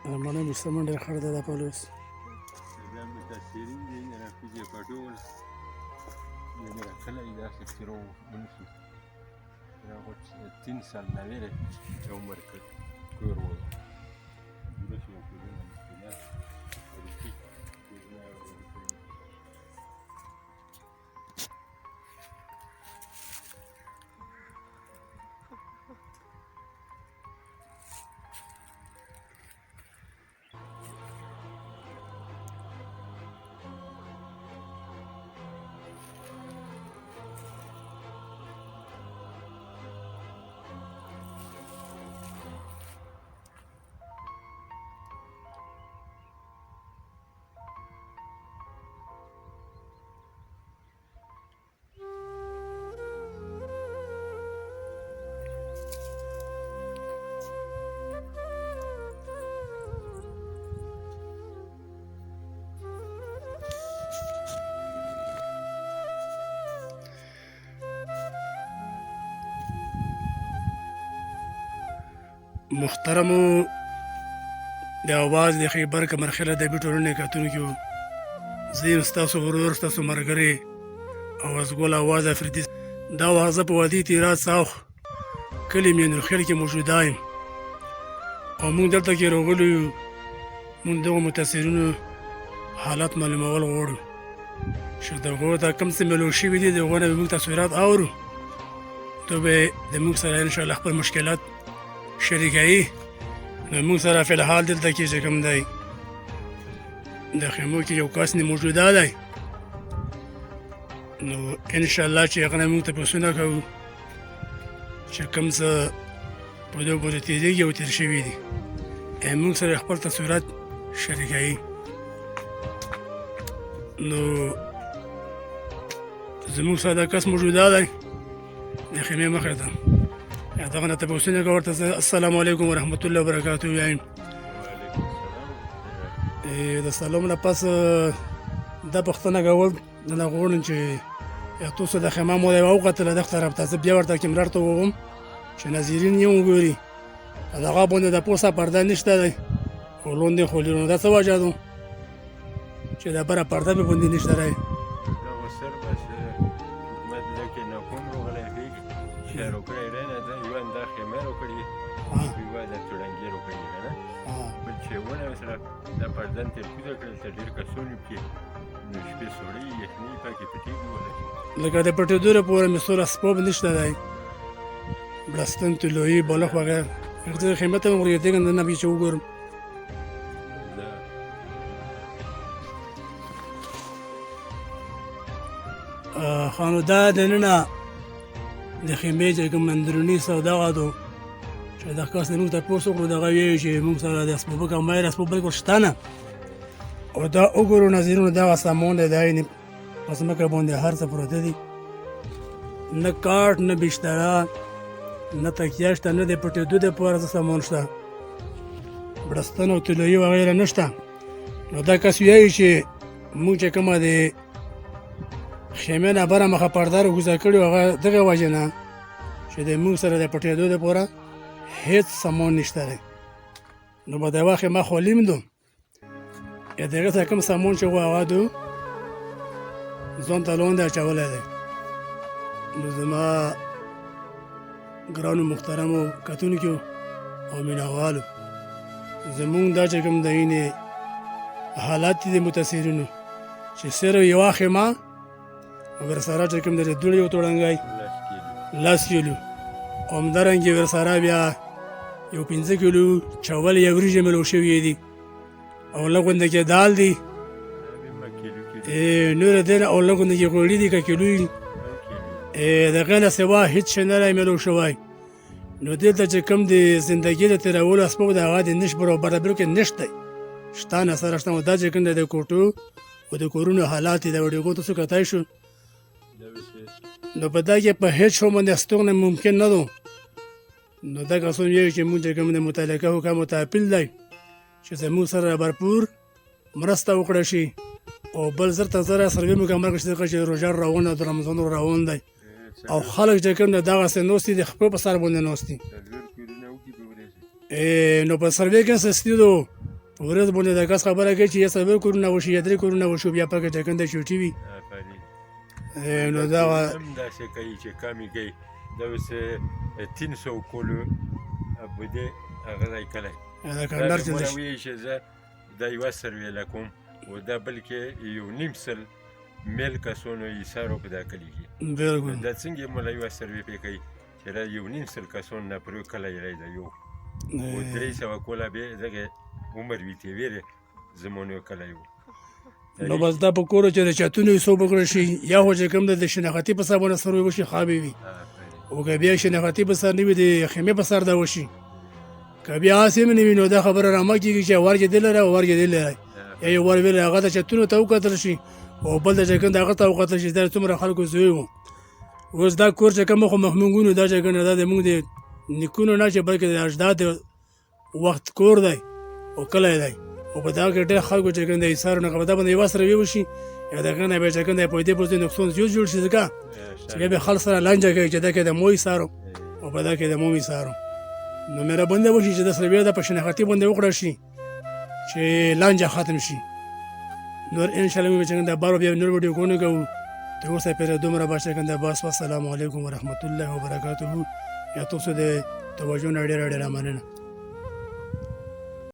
Armağan'a Müslüman der xarda da polis. محترمو د اواز د خیبر که مرخله د بیټورونه کتونکو زه ستاسو ورور ستاسو مرګري اوازګل اواز افریدي دا وازه په وادي تیرات ساخ کلی من الخير کې موجوده یم او موږ دلته کې راغلو یو موږ دغه متاثرینو حالات معلومول غواړو چې دغه دا کوم څه ملو شوي دي دغه نه موږ تصویرات اورو ته به د موږ سره ان شاء الله خپل مشکلات شریکایي نو موږ سره فی الحال دلته کې چې کوم دی د خیمو کې یو کس نه موجوده دی نو ان شاء الله چې هغه موږ ته پوښتنه کوو چې کوم څه په دغه پورې تېرېږي او تېر شوي دي موږ سره خپل تصویرات شریکایي نو زموږ سره دا کس موجوده دی د خیمې مخې ته دغه نه تپوسونه کوي ورته السلام علیکم ورحمت الله وبرکاته وایم د سلام نه پس دا پوښتنه کول نه غواړم چې تاسو د خیمه مو دی وکتل د طرف ته بیا ورته کیمرا ته ووم چې ناظرین یې وګوري دغه باندې د پوسه پرده نشته دی او لوندې خولینو دا څه وجه ده چې دا بره پرده به باندې نشته دی لکه د پټېدو لپاره مې سور اسباب نشته دی بړستن طلوعي بالښت وغیره هغه قیمت هم ورېدېږي نه به چې وګورم خانو دا دننه د خیمې چې کوم اندروني سوداغه ده چې دا کس نه موږ تپوس وکړو دغه وایي چې موږ سره د اسبابو کمباین اسباب بالکل شته نه او دا وګورو ناظرینو دغه سامان دی دا یې په ځمکه باندې هر څه پروته دي نه کاټ نه بستره نه تکیه شته نه د پټېدو دپاره څه سامان شته بړستن او طلوعي وغیره نشته نو دا کس وایي چې موږ چې کومه د خیمې نه بره مخه پرده راکوزه کړې وه هغه دغې وجې نه چې د موږ سره د پټېدو دپاره هیڅ سامان نشته دی نو به د یوه خیمه خولي م دو یا د هغې څخه کوم سامان چې و هغه دو ځان ته لاندې اچولی دی نو زما ګرانو محترمو کتونکو او مینهوالو زمونږ دا چې کوم د حالات دي د متاثرینو چې صرف یوه خیمه ورسره چې کوم د دوړ یو توړنګی 10 کیلو او همدارنګې ورسره بیا یو 15 کیلو چاول یا وریجې ملو شوي دي او لږ غونډه کې دال دي نور دې نه او لږ غونډه کې غوړي دي که کیلو وي د هغې نه سوا هېڅ شی نه دی ملو شوی نو دلته چې کوم د زندګي د تېرولو اسباب د هغه د نش برابر کې نشته شته نه سره شته نو دا چې کوم د کوټو او د کورونو حالات د وړېګو تاسو کتای شو نو په دا کې په هېڅ شو باندې استوګنه ممکن نه ده نو دا کسان وایي چې موږ چې کوم د متعلقه حکامو ته اپیل دی چې زموږ سره برپور مرسته وکړه شي او بل زر ته زره سروې مکمل کړي چې روژه روان او د رمضان روان دی او خلک چې کوم دغسې ناست دي د خپل په سر باندې ناست دي نو په سروې کې سستي دو په ورځ باندې د کس خبره کوي چې یا 4 کورونه وشي یا 3 کورونه وشي بیا پکې چې کوم د چوټي وي نو دا هم داسې کوي چې کامې کوي دا اوس 300 کولو بده هغه دی کلی دا کندهار چې دا وایي چې زه دا یوه سروې لکوم و دا بلکې 1.5 میل کسونو ایسارو په دا کلي کې بالکل دا څنګه مولا یوه سروې پې کوي چې دا 1.5 کسون نه پرې کلی دی دا یو و 300 کوله بیا دغه عمر وي تېرې زمونو کلی و نو بس دا په کورو چې د چتونو حساب وکړل شي یا خو چې کوم د شناختي په سر باندې سروې وشي خابې وي او که بیا شناختي په سر نه وي د خیمې په سر دا وشي که بیا هسې هم نه وي نو دا خبره رامه کېږي چې ورجې لري او ورجې لري یا یو ور ویل هغه د چتونو ته وکتل شي او بل د چې کوم د هغه ته وکتل شي دا څومره خلکو زوی و اوس دا کور چې کوم خو محمونګونو دا چې کوم دا د موږ د نیکونو نه چې بلکې د اجداد وخت کور دی او کلی دی او په دا کې ډېر خلکو چې کوم د ایثارو نه په دا باندې یوه سروې وشي یا د هغه نه بیا چې کوم د پیدې پوزې نقصان زیات جوړ شي ځکه چې بیا خلک سره لانجه کوي چې دا کې د مو ایثارو او په دا کې د مو ایثارو نو مهرباني وشي چې د سروې د په شناختي باندې وکړل شي چې لانجه ختم شي نور انشاءالله موږ چې د بارو بیا نور ویډیو کوو کوو تر اوسه پرې دومره باشه کنده بس والسلام علیکم ورحمت الله وبرکاته یا تاسو د توجه نه ډېره ډېره مننه